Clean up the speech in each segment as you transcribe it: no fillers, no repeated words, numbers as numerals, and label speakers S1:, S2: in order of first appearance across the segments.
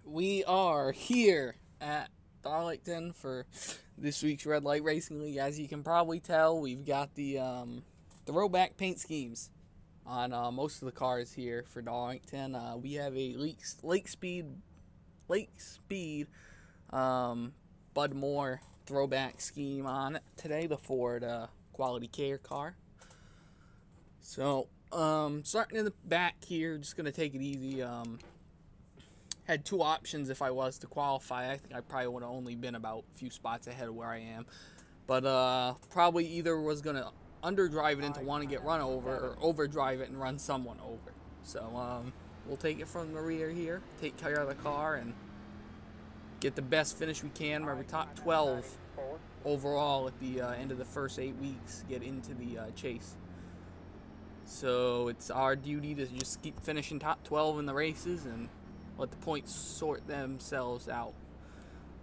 S1: We are here at Darlington for this week's Red Light Racing League. As you can probably tell, we've got the throwback paint schemes on most of the cars here for Darlington. We have a Lake Speed Bud Moore throwback scheme on it today, the Ford Quality Care car. So, starting in the back here, just going to take it easy. Had two options if I was to qualify. I think I probably would have only been about a few spots ahead of where I am. But probably either was going to underdrive it into one and get run over, or overdrive it and run someone over. So we'll take it from the rear here, take care of the car, and get the best finish we can. Remember, top 12 overall at the end of the first 8 weeks, get into the chase. So it's our duty to just keep finishing top 12 in the races and let the points sort themselves out.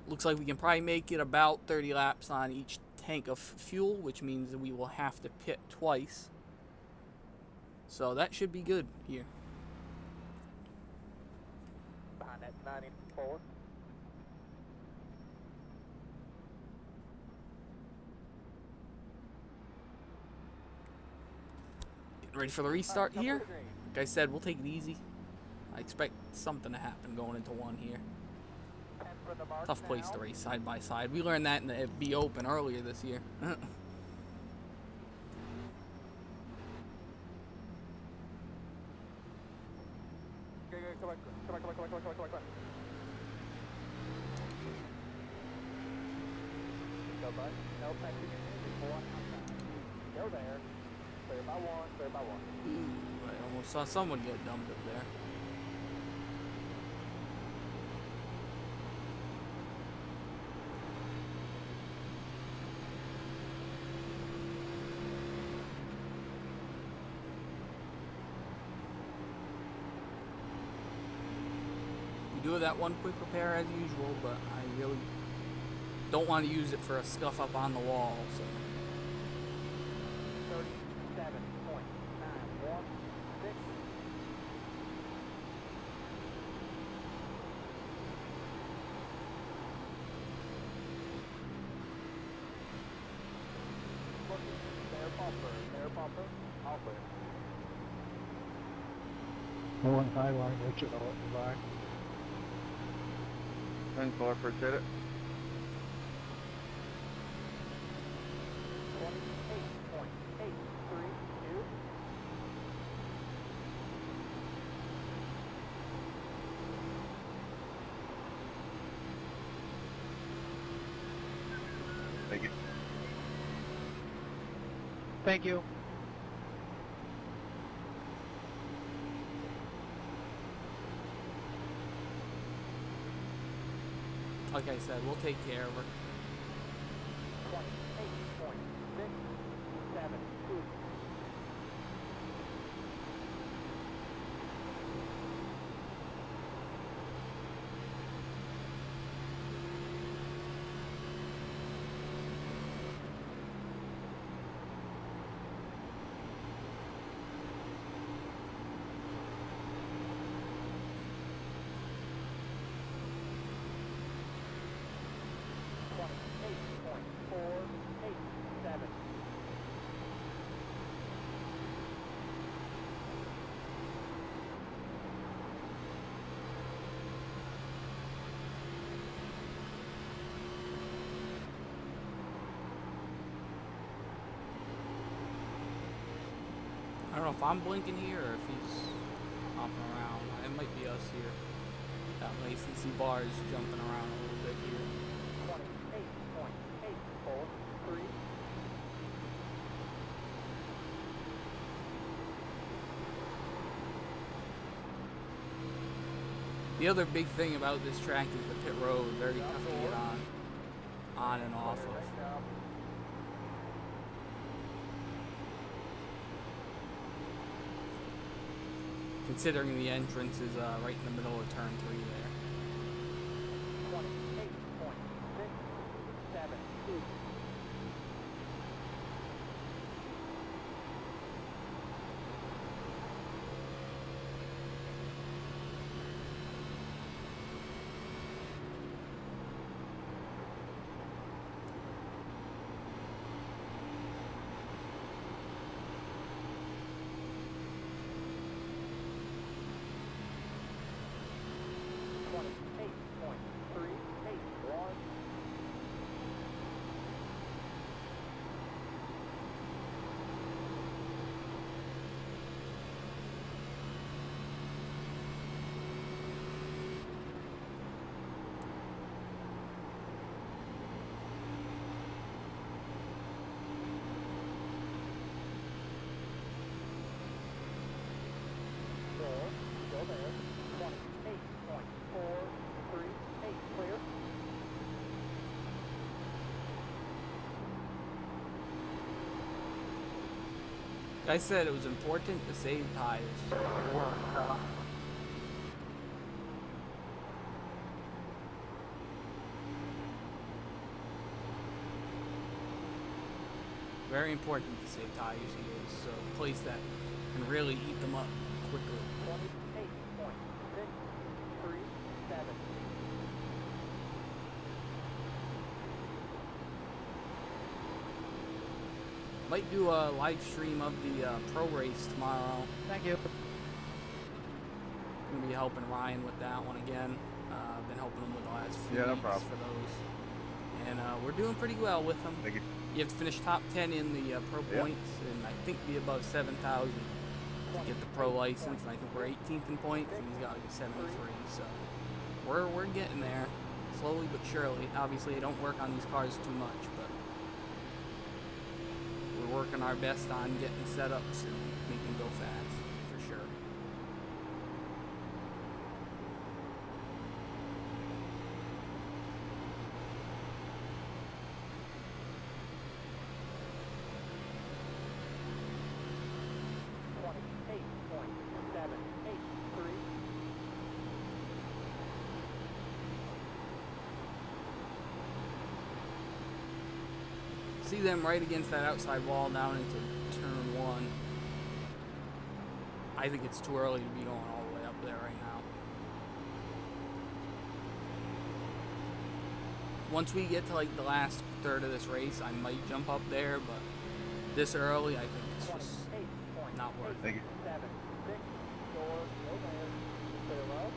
S1: Looks like we can probably make it about 30 laps on each tank of fuel, which means that we will have to pit twice. So that should be good here.
S2: Behind that 94.
S1: Getting ready for the restart here. Like I said, we'll take it easy. I expect something to happen going into one here. Tough place to race side by side. We learned that in the Be Open earlier this year.
S2: Come on. Go, bud. No, thank you. Go there. Clear by one, clear by one.
S1: Ooh, I almost saw someone get dumped up there. We do have that one quick repair as usual, but I really don't want to use it for a scuff up on the wall. So
S2: 37.916. Air bumper, all clear.
S3: One high line, Richard, I'll let you by.
S4: 10-4, appreciate it.
S2: 28.832.
S4: Thank you.
S3: Thank you.
S1: like I said, we'll take care of her.
S2: 28.672.
S1: I don't know if I'm blinking here or if he's hopping around. It might be us here. That latency bar is jumping around a little bit here.
S2: 28.843.
S1: The other big thing about this track is the pit road. Very tough to get on and off of. Considering the entrance is right in the middle of turn 3 there.
S2: 28.672.
S1: I said it was important to save tires. Very important to save tires here. It's a place that can really eat them up quickly.
S2: 28.637.
S1: Might do a live stream of the pro race tomorrow.
S3: Thank you.
S1: Gonna be helping Ryan with that one again. I've been helping him with the last few
S4: Yeah, no
S1: weeks
S4: problem.
S1: for those. And we're doing pretty well with them.
S4: Thank you.
S1: You have to finish top 10 in the pro
S4: Yeah.
S1: points, and I think be above 7,000 to get the pro license. And I think we're 18th in points, and he's got like a 73. So we're getting there, slowly but surely. Obviously, I don't work on these cars too much, but we're working our best on getting setups and making them go fast for sure. See them right against that outside wall down into turn 1. I think it's too early to be going all the way up there right now. Once we get to like the last third of this race, I might jump up there, but this early, I think it's just not worth it.
S4: Thank you.
S2: 7, 6, door, no man, clear low.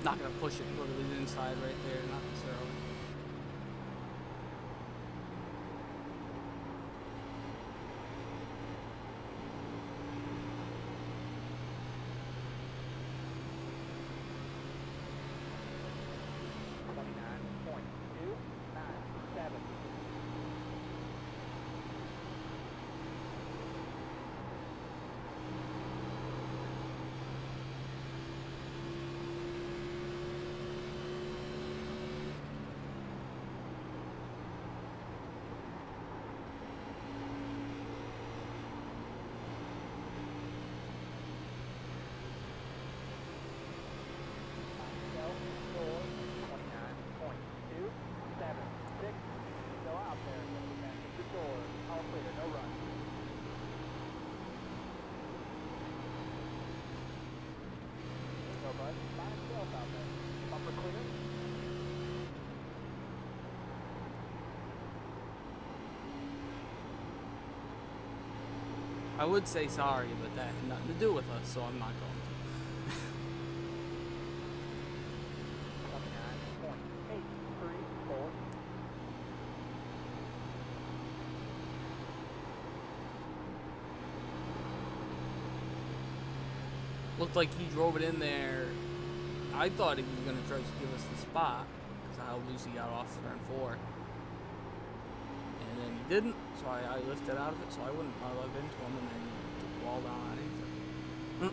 S1: Not gonna push it and go to the inside right there, not this early. I would say sorry, but that had nothing to do with us, so I'm not going to. Looked like he drove it in there. I thought he was going to try to give us the spot because of how loose he got off turn 4. And then he didn't, so I lifted out of it so I wouldn't lug into him, and then he took the wall down on it.
S2: 29.20.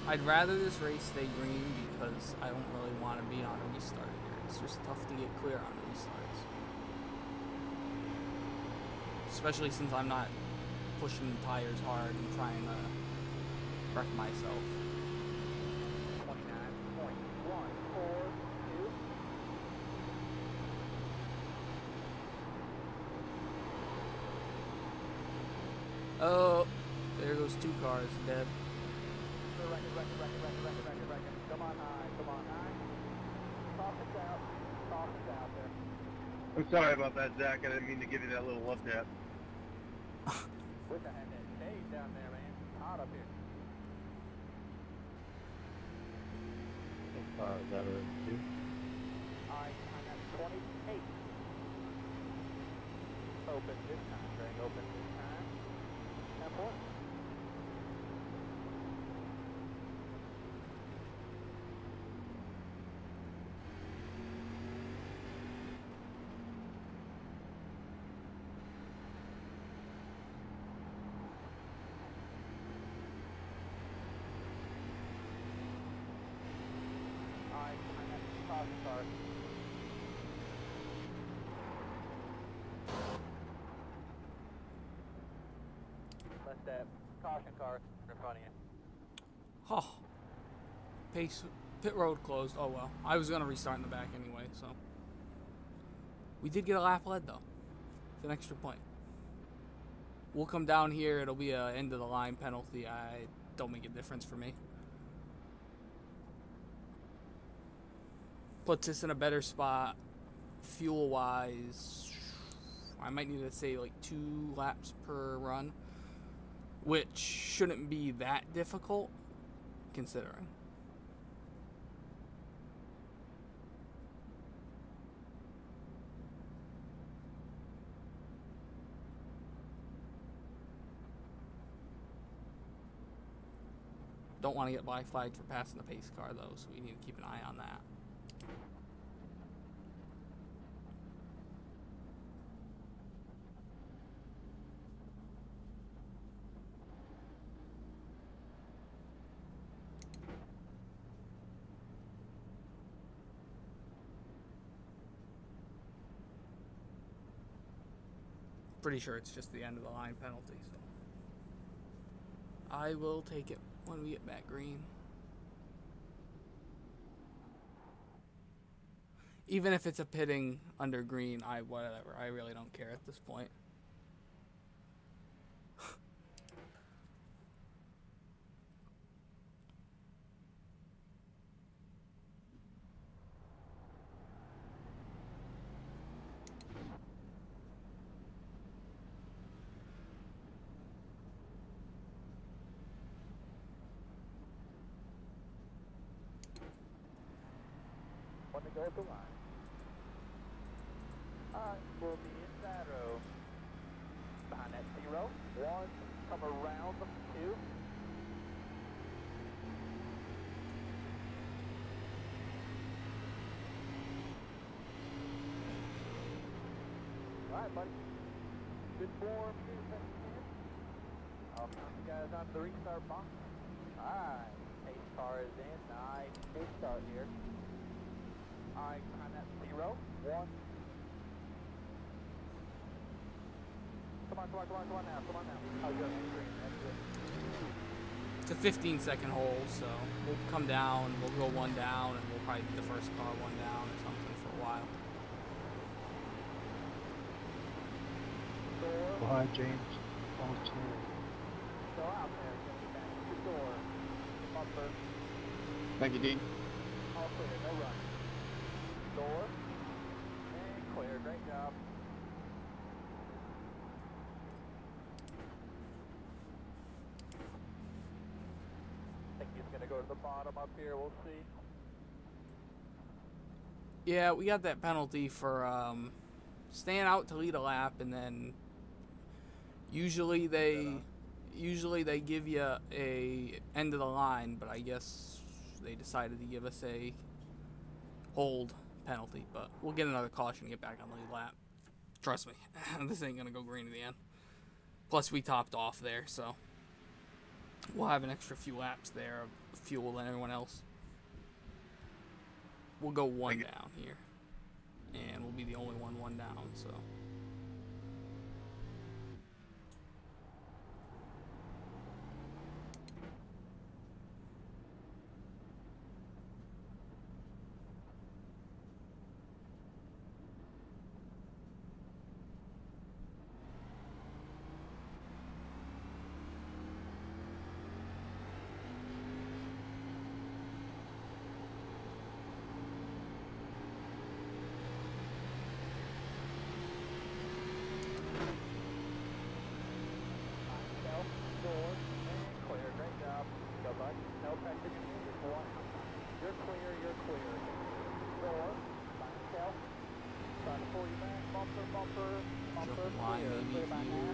S1: I'd rather this race stay green because I don't really want to be on a restart here. It's just tough to get clear on a restarts. Especially since I'm not pushing the tires hard and trying to wreck myself.
S2: 29.142.
S1: Oh, there goes 2 cars dead.
S2: Come on high, come on high. Caution's out. Caution's out there.
S4: I'm sorry about that, Zach. I didn't mean to give you that little love tap.
S2: Wish I had that shade down there, man. It's hot up here.
S3: Is that a two?
S2: I'm at 28. Open this time, Greg. Open this time. 10 points. I'm at caution car. Let that caution car in front of you.
S1: Oh, pit road closed. Oh well, I was gonna restart in the back anyway, so we did get a lap led though. It's an extra point. We'll come down here. It'll be a end of the line penalty. I don't make a difference for me. Puts us in a better spot fuel wise. I might need to say like 2 laps per run, which shouldn't be that difficult considering. Don't want to get black flagged for passing the pace car though, so we need to keep an eye on that. Pretty sure it's just the end of the line penalty, so I will take it when we get back green. Even if it's a pitting under green, whatever. I really don't care at this point.
S2: When to go at the line. Alright, we'll be inside row. Behind that 0. 1, come around them, 2. Alright, buddy. Good form here, second chance. I'll count you guys on the restart box. Alright, pace car is in. Nice. Good start here. Alright, behind that 0. 1. Come on now. Come on now. Oh, good. That's good.
S1: It's a 15-second hole, so we'll come down, we'll go 1 down, and we'll probably be the first car 1 down or something for a while.
S2: Door.
S3: Behind James. Almost there.
S2: Go out there. Get me back to the door. Bumper.
S4: Thank you, Dean.
S2: All clear. No run. Door. And clear. Great job. I think he's going to go to the bottom up here. We'll see.
S1: Yeah, we got that penalty for staying out to lead a lap, and then usually they give you a end of the line, but I guess they decided to give us a hold penalty. But we'll get another caution to get back on the lead lap. Trust me, this ain't gonna go green in the end. Plus we topped off there, so we'll have an extra few laps there of fuel than everyone else. We'll go 1 down here. and we'll be the only one down. So.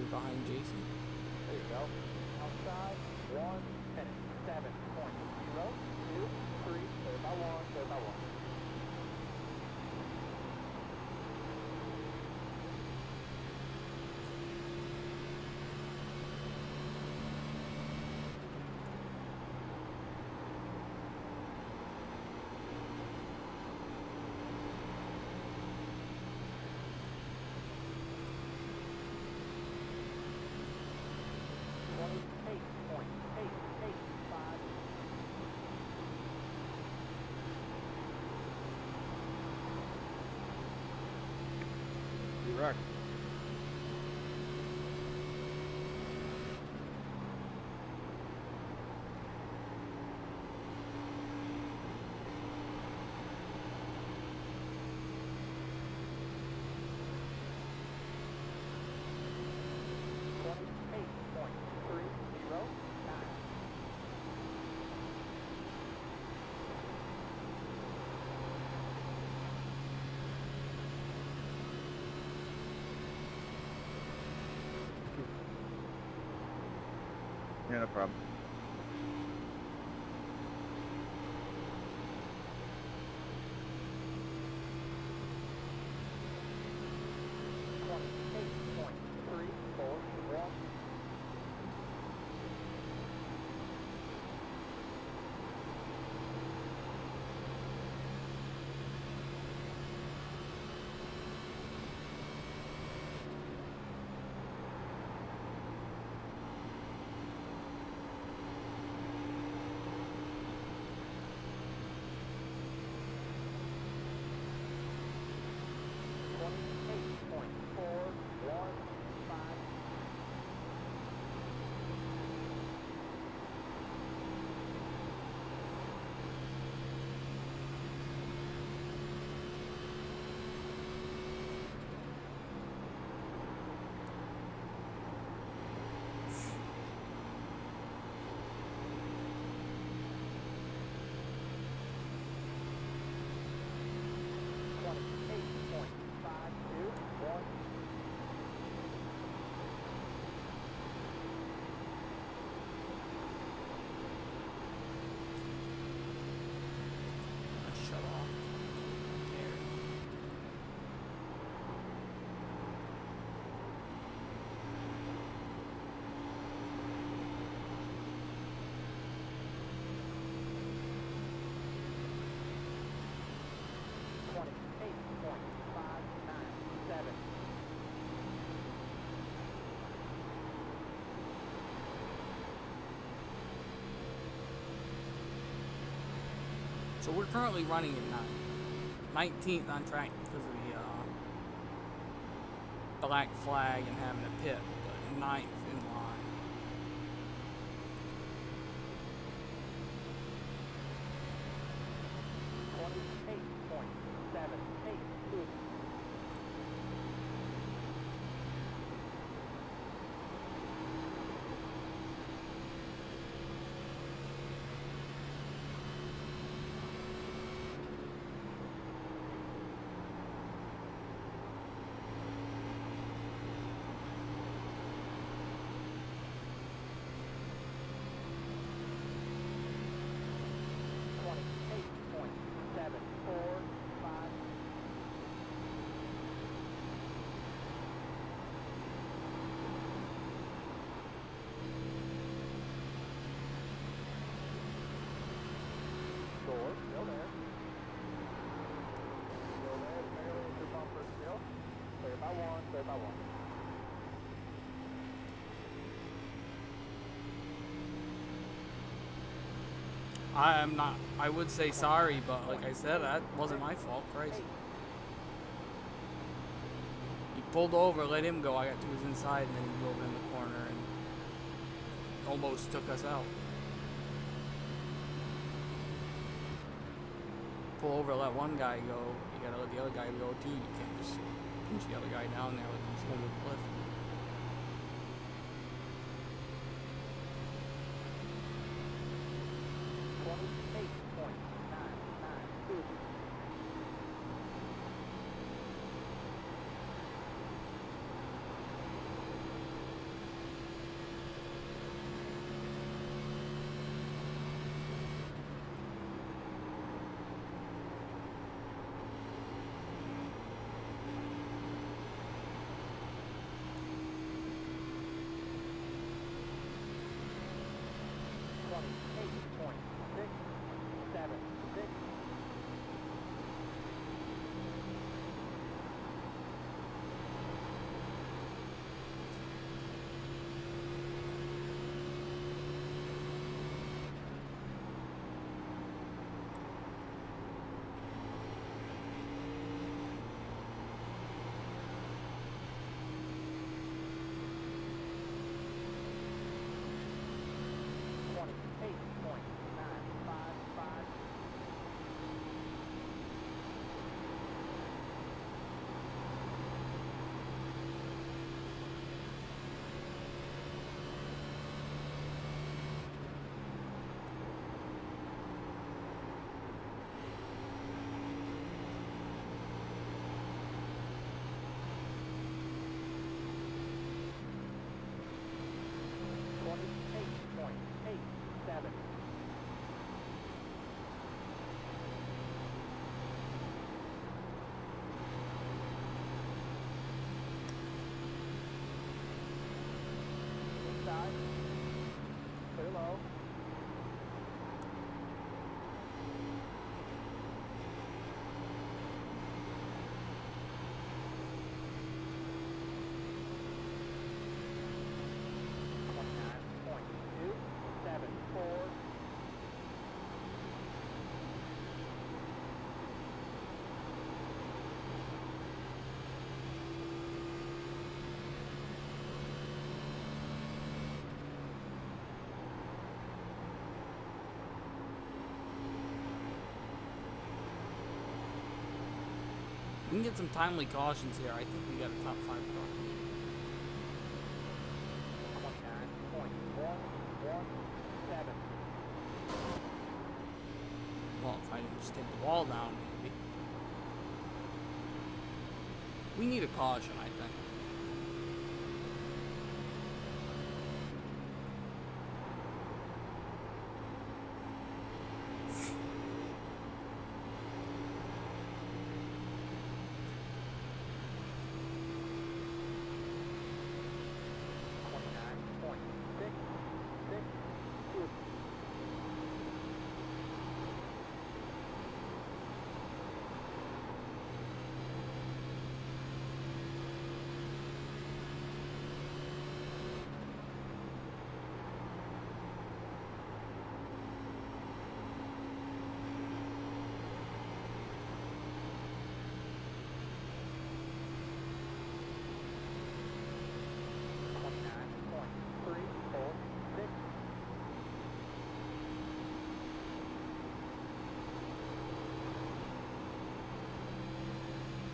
S1: Behind Jason.
S2: There you go. Outside, 1 minute, 7.023. Clear by 1, clear by 1.
S4: Correct. Yeah, no problem.
S1: So we're currently running at 19th on track because of the black flag and having a pit, but 9th in line. I am not. I would say sorry, but like I said, that wasn't my fault. Christ. He pulled over, let him go. I got to his inside, and then he drove in the corner and almost took us out. Pull over, let one guy go. You gotta let the other guy go too. You can't just pinch the other guy down there like he's over the cliff. We can get some timely cautions here. I think we got a top 5 car.
S2: 29.117.
S1: Well, if I didn't just take the wall down, maybe. We need a caution, I think.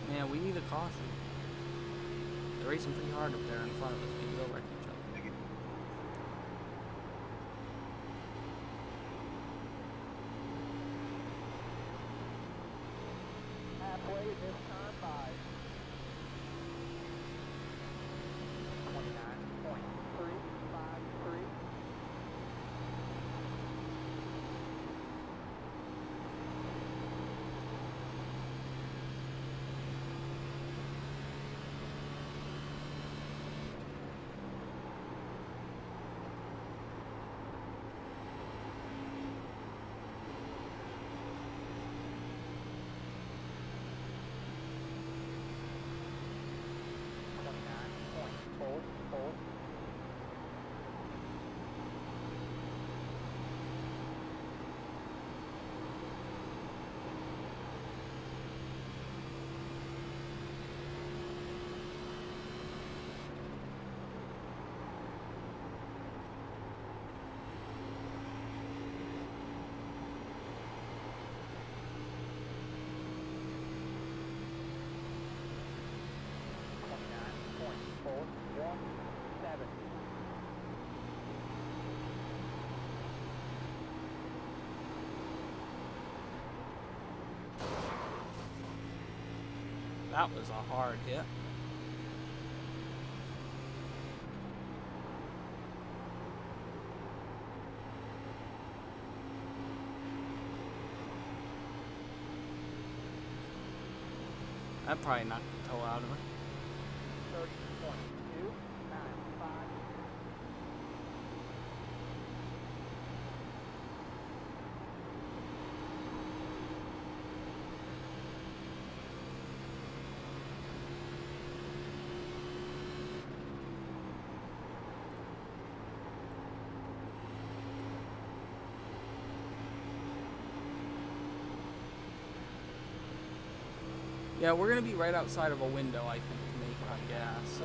S1: Man, we need a caution. They're racing pretty hard up there in front of us. Maybe they'll wreck each other.
S2: Halfway this time by 29.353.
S1: That was a hard hit. That probably knocked the toe out of her.
S2: 30.295.
S1: Yeah, we're gonna be right outside of a window, I think, to make it on gas. So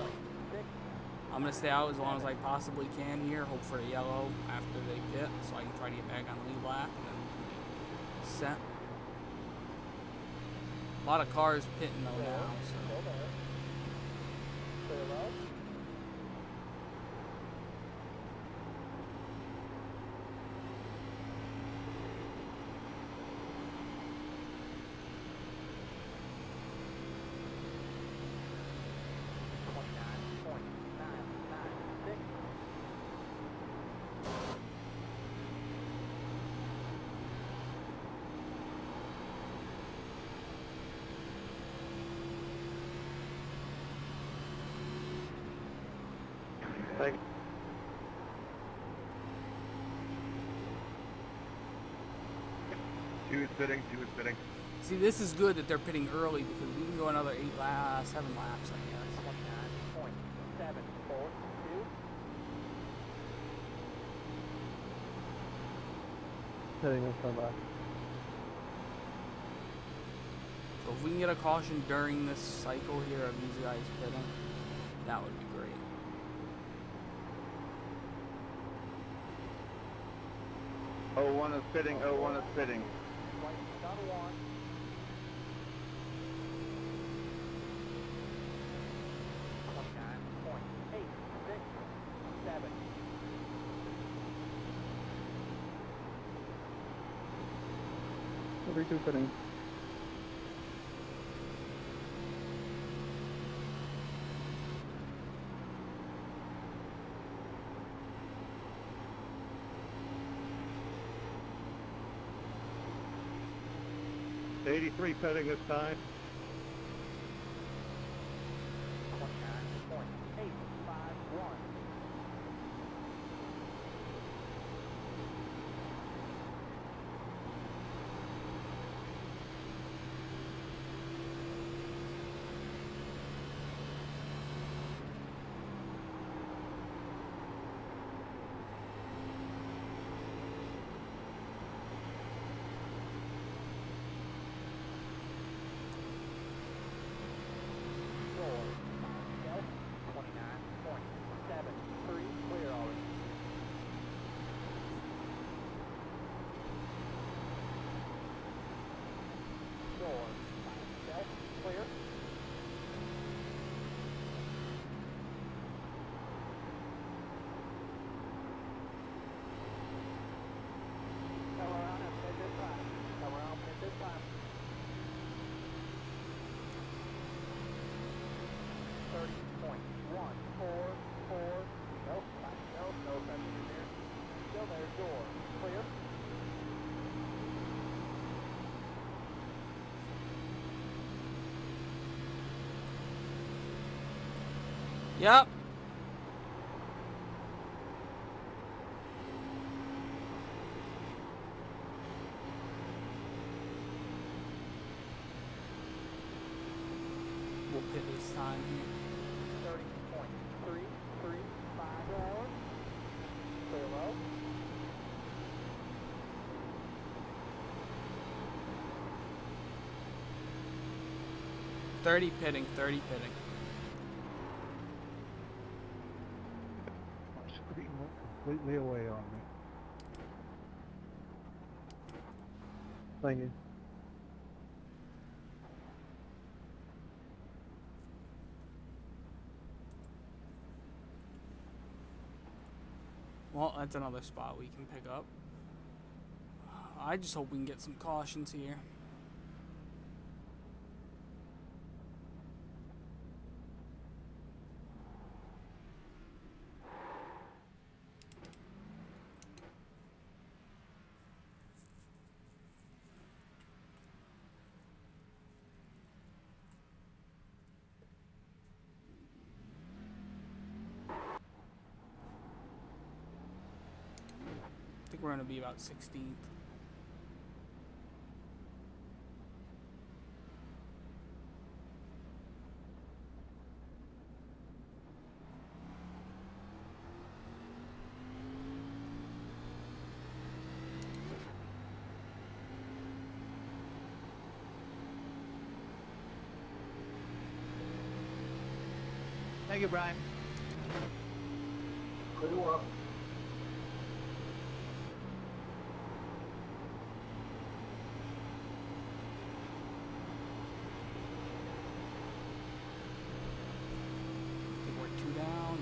S1: I'm gonna stay out as long as I possibly can here. Hope for a yellow after they pit, so I can try to get back on the lead lap, and then we can be set. A lot of cars pitting though now, so.
S2: Clear low.
S4: Thank you. Two is fitting, two is fitting.
S1: See, this is good that they're pitting early because we can go another 7 laps, I guess.
S2: 29.742.
S3: Heading this time back.
S1: So if we can get a caution during this cycle here of these guys pitting, that would be great.
S4: Oh, one is fitting, oh, one is fitting.
S2: Done one. .867.
S3: Every two fitting.
S4: '83 fitting this time.
S2: 29.851. Four. 29.73. Clear already. Door. Clear. Come around and pit this time. Come around and pit this time. 30.144. Nope, no pressure in there. Still there, door. Clear.
S1: Yep. We'll pit this time here.
S2: 30.335. Clear low.
S1: Thirty pitting.
S3: My screen went completely away on me. Thank you.
S1: Well, that's another spot we can pick up. I just hope we can get some cautions here. I think we're going to be about 16th.
S2: Thank you, Brian.
S5: Pretty well.
S1: I think we're 2 down.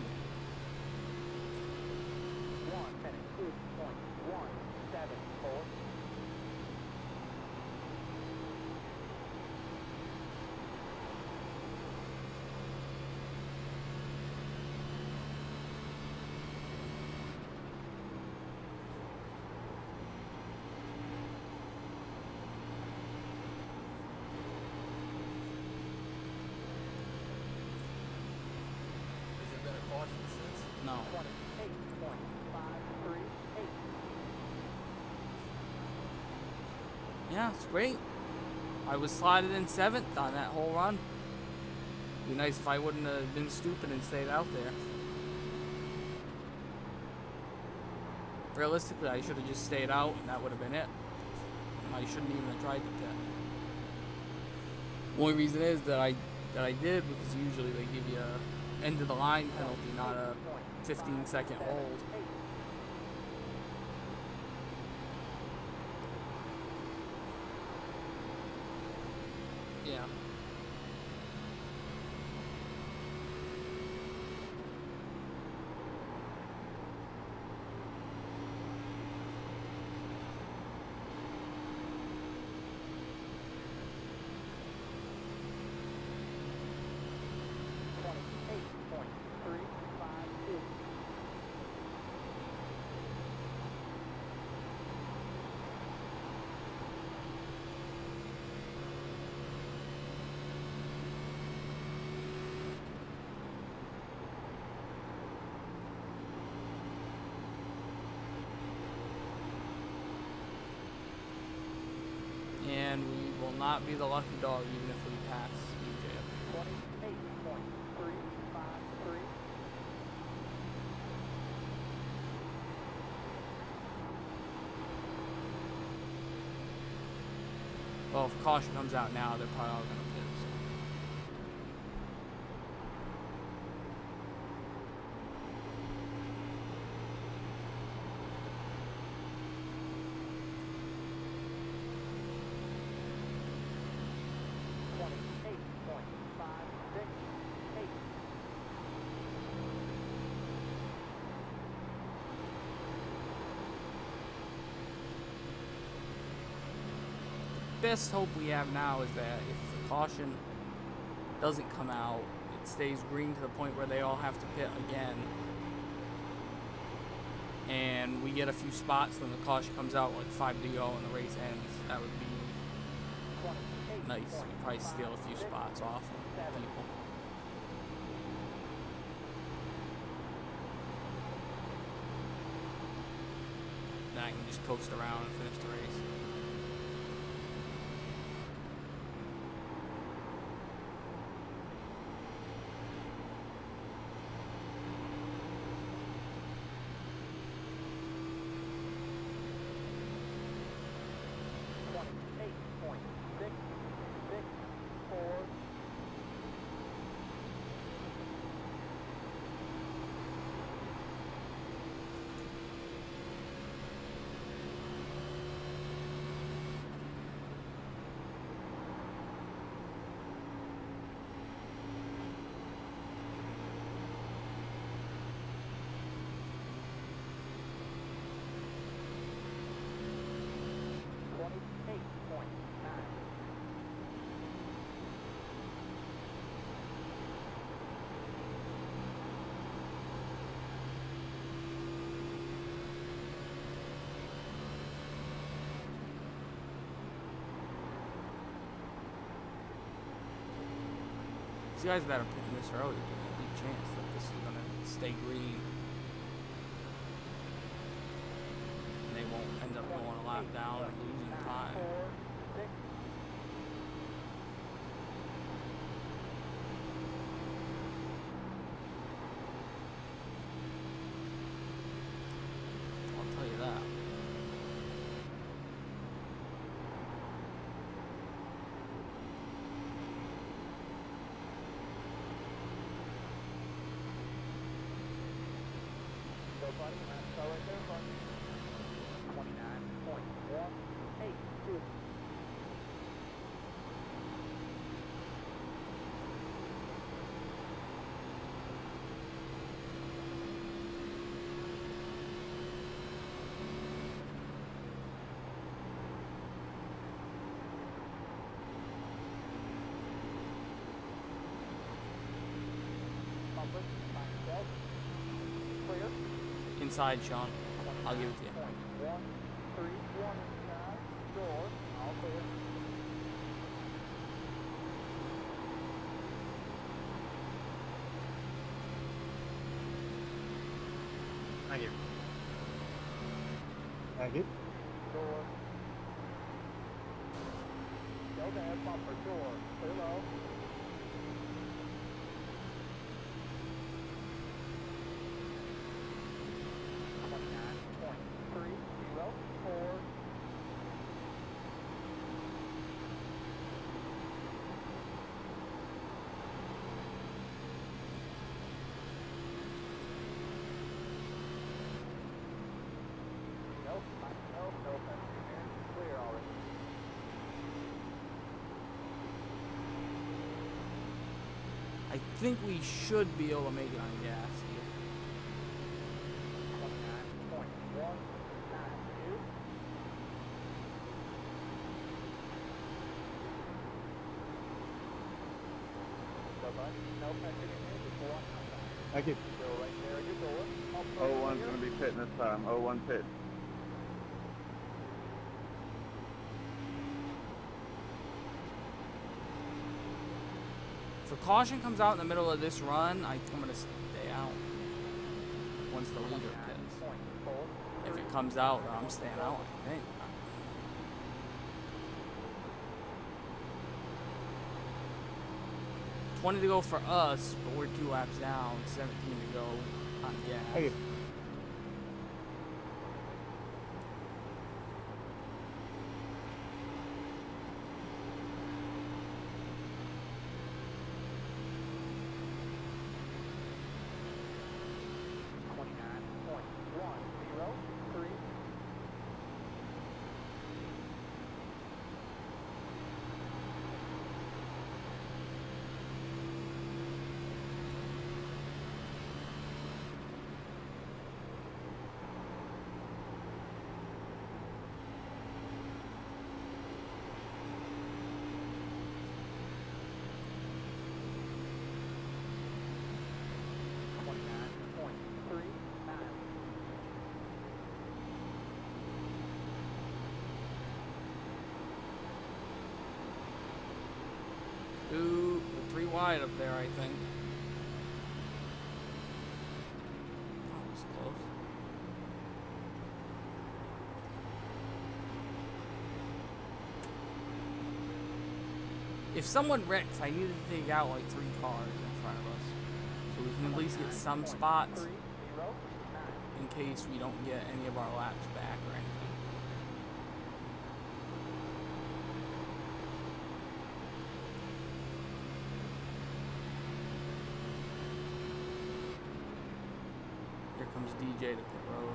S2: 1 minute, 2.174.
S5: Has there been a caution since?
S1: No.
S2: 28.538.
S1: Yeah, it's great. I was slotted in 7th on that whole run. Be nice if I wouldn't have been stupid and stayed out there. Realistically, I should have just stayed out and that would have been it. I shouldn't even have tried to pit. Only reason is that I did because usually they give you a end of the line penalty, not a 15-second hold. Yeah. And we will not be the lucky dog even if we pass DJ up here.
S2: 28.353.
S1: Well, if caution comes out now, they're probably all going to pit. Best hope we have now is that if the caution doesn't come out, it stays green to the point where they all have to pit again, and we get a few spots when the caution comes out, like 5 to go and the race ends. That would be nice. We'd probably steal a few spots off of people. Then I can just coast around and finish the race. These guys that are picking this early, there's a big chance that this is going to stay green. And they lap down and losing time.
S2: 4, 6.
S1: I'll tell you that.
S2: Go, buddy. Last car right there, buddy. 29.182. Bumper, fine belt. Clear.
S1: Inside, Sean. I'll give it to you.
S2: 131 inside. Door. All clear.
S4: Thank you.
S3: Thank you.
S2: Door. Go there, bumper, door. Clear low. Nope, clear already.
S1: I think we should be able to make it on gas here.
S2: 29.192. Go, bud. No pressure in here, just go on outside.
S3: Thank you.
S2: Go right there at your door. Up
S4: Oh, one's going to be pitting this time. 01 pit.
S1: If a caution comes out in the middle of this run, I'm going to stay out once the leader pits.
S2: 29.4.
S1: If it comes out, I'm staying out, I think. $20 to go for us, but we're 2 laps down. 17 to go on gas.
S3: Thank you.
S1: Ooh, we're 3 wide up there, I think. That was close. If someone wrecks, I need to take out like 3 cars in front of us, so we can at least get some spots in case we don't get any of our laps back or anything. Here comes DJ to pit road.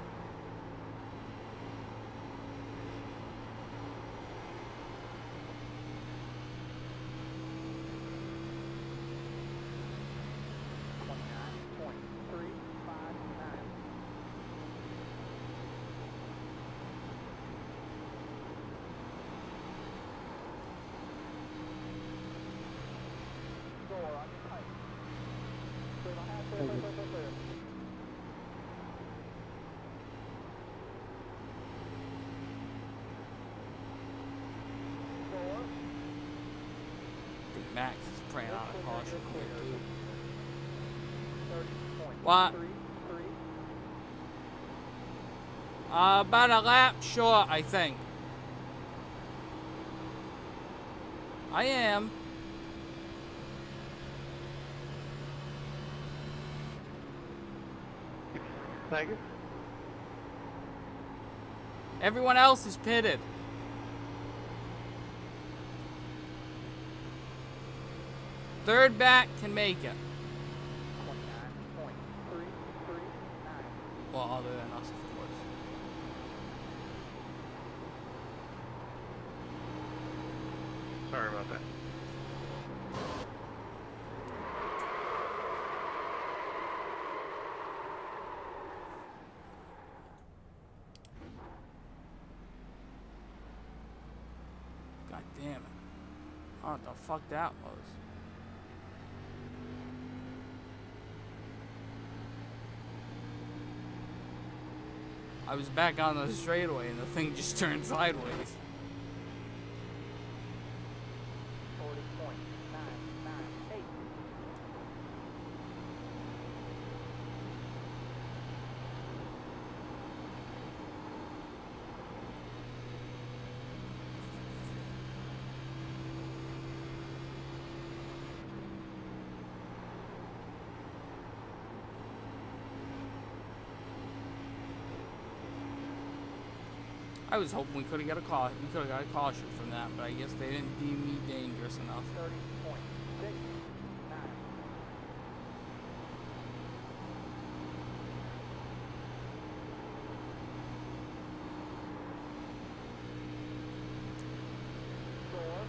S1: I think Max is praying on a caution here too. What? About a lap short, I think. I am.
S3: Thank you.
S1: Everyone else is pitted. Third back can make it.
S2: 29.339.
S1: Well, other than us, of course.
S4: Sorry about that.
S1: God damn it. I don't know what the fuck that was. I was back on the straightaway and the thing just turned sideways.
S2: 40.998.
S1: I was hoping we could have got a caution from that, but I guess they didn't deem me dangerous enough.
S2: 30.69. Door.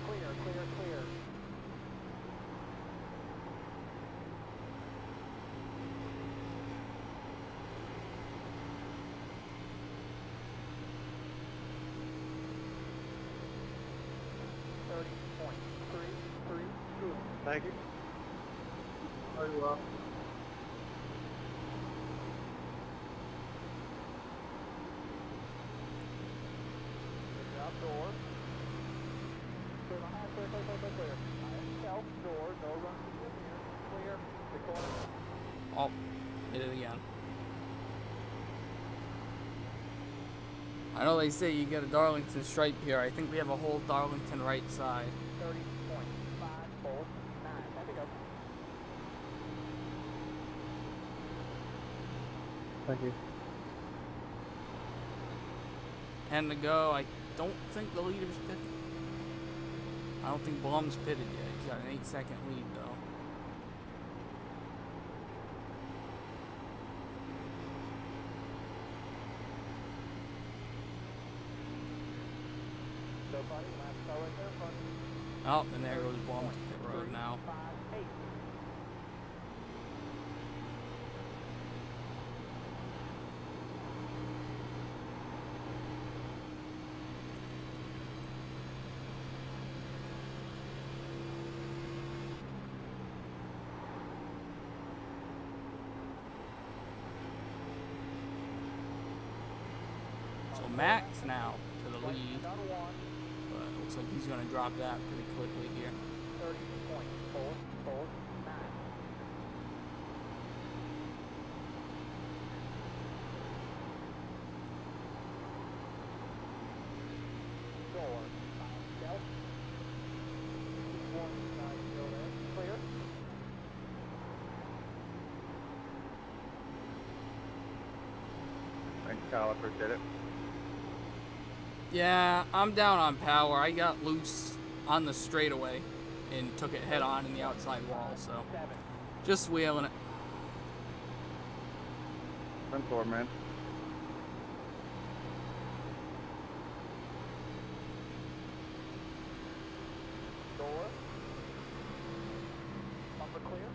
S2: Clear, clear, clear.
S3: Thank you.
S4: Very well.
S2: Good job, door. Clear behind, clear, clear, clear, clear, clear. Self, door, no run to the mirror. Clear, the corner.
S1: Oh, hit it again. I know they say you get a Darlington stripe here. I think we have a whole Darlington right side.
S2: 30.549. There we go.
S3: Thank you.
S1: 10 to go. I don't think the leader's pitted. I don't think Blum's pitted yet. He's got an 8-second lead though.
S2: Nobody, last car right there, front.
S1: Oh, and there goes Blum to pit road now.
S2: 5-8.
S1: So Max now to the lead,
S2: Number one,
S1: but it looks like he's going to drop that pretty quickly here.
S2: 30.449. Door. Self. One side still there. Clear.
S4: Thanks, Kyle. I appreciate it.
S1: Yeah, I'm down on power. I got loose on the straightaway and took it head on in the outside wall, so
S2: 7.
S1: just wheeling it.
S4: 10-4, man.
S2: Door. Bumper clear.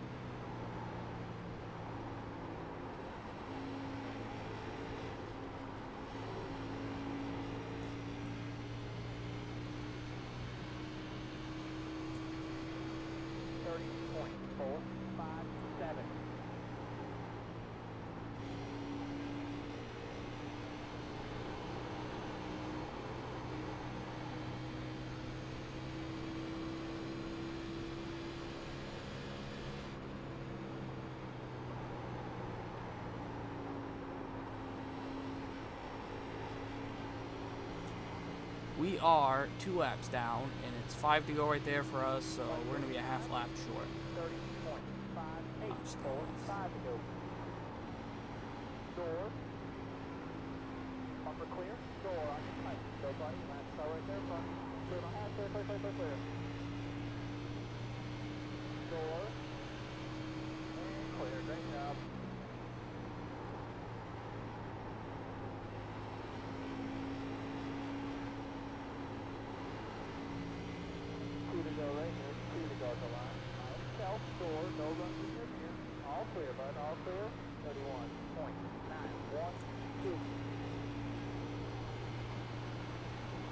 S2: .457.
S1: We are 2 laps down, and it's 5 to go right there for us, so we're going to be a half lap short.
S2: 30.58.
S1: I'm just
S2: Full,
S1: going.
S2: 5 to go. Door. Bumper clear. Door on your right. Go, buddy. Last car right there. Front. Clear my hat. Clear, clear, clear, clear, clear. Door. And clear. Great job. Two to go right here. Two to go at the line. South door. No run to your rear. All clear, bud. All clear. 31.912.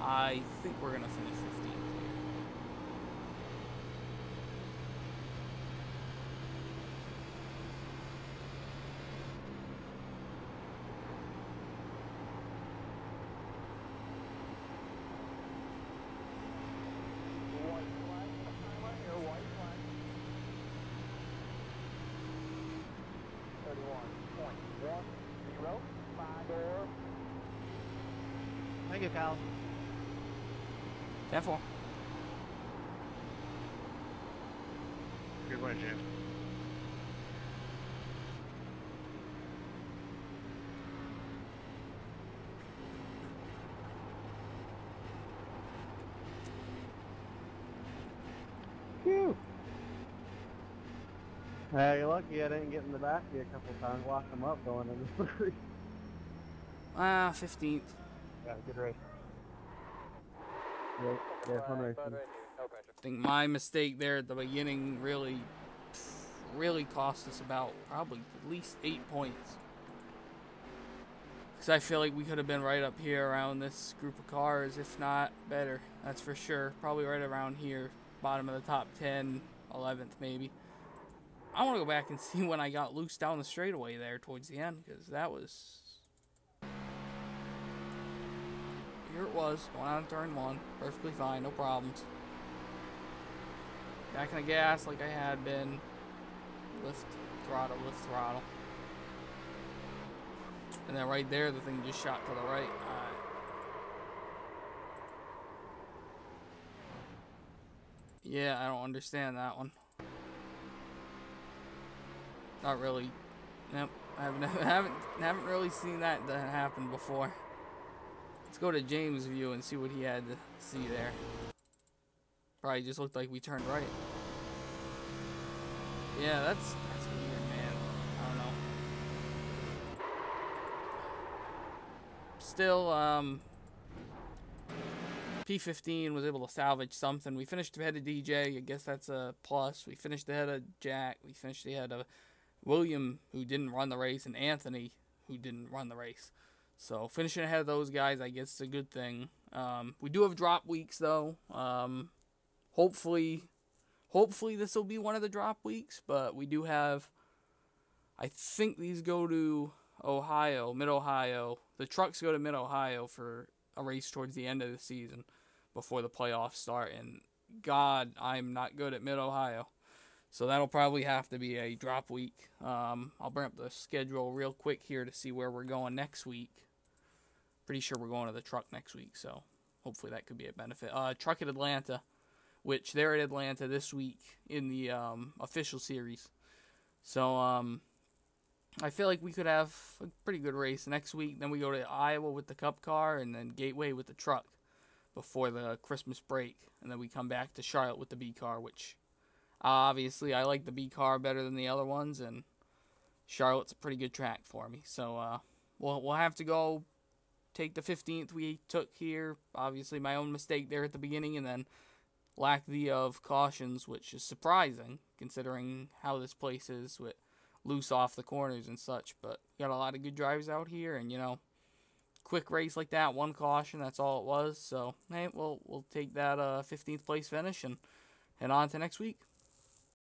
S1: I think we're going to finish 15th here.
S2: White flag. Right here. White flag. 31.10. 5 door.
S3: Thank you, Kyle.
S1: 10-4.
S4: Good one, Jim.
S3: Phew. You're lucky I didn't get in the back of you a couple times, lock them up going into the three.
S1: 15th.
S3: Yeah, good race. Yep, yeah, fun racing.
S2: Bud right here. No pressure.
S1: I think my mistake there at the beginning really cost us about probably at least 8 points. Because I feel like we could have been right up here around this group of cars, if not better. That's for sure. Probably right around here, bottom of the top 10, 11th maybe. I want to go back and see when I got loose down the straightaway there towards the end, because that was... Here it was, going on turn 1, perfectly fine, no problems. Back in the gas like I had been. Lift, throttle, lift, throttle. And then right there, the thing just shot to the right. Alright. Yeah, I don't understand that one. Not really. Nope. I haven't really seen that happen before. Let's go to James' view and see what he had to see there. Probably just looked like we turned right. Yeah, that's weird, man. I don't know. Still, P15 was able to salvage something. We finished ahead of DJ. I guess that's a plus. We finished ahead of Jack. We finished ahead of William, who didn't run the race, and Anthony, who didn't run the race. So finishing ahead of those guys, I guess, is a good thing. We do have drop weeks, though. Hopefully this will be one of the drop weeks, but we do have, I think these go to Ohio, Mid-Ohio. The trucks go to Mid-Ohio for a race towards the end of the season before the playoffs start, and God, I'm not good at Mid-Ohio. So that'll probably have to be a drop week. I'll bring up the schedule real quick here to see where we're going next week. Pretty sure we're going to the truck next week, so hopefully that could be a benefit. Truck at Atlanta, which they're at Atlanta this week in the official series. So I feel like we could have a pretty good race next week. Then we go to Iowa with the Cup car, and then Gateway with the truck before the Christmas break. And then we come back to Charlotte with the B car, which obviously I like the B car better than the other ones, and Charlotte's a pretty good track for me. So we'll have to go take the 15th we took here. Obviously my own mistake there at the beginning, and then lack of cautions, which is surprising considering how this place is with loose off the corners and such. But we got a lot of good drivers out here, and quick race like that, one caution, that's all it was. So hey, we'll take that 15th place finish and head on to next week.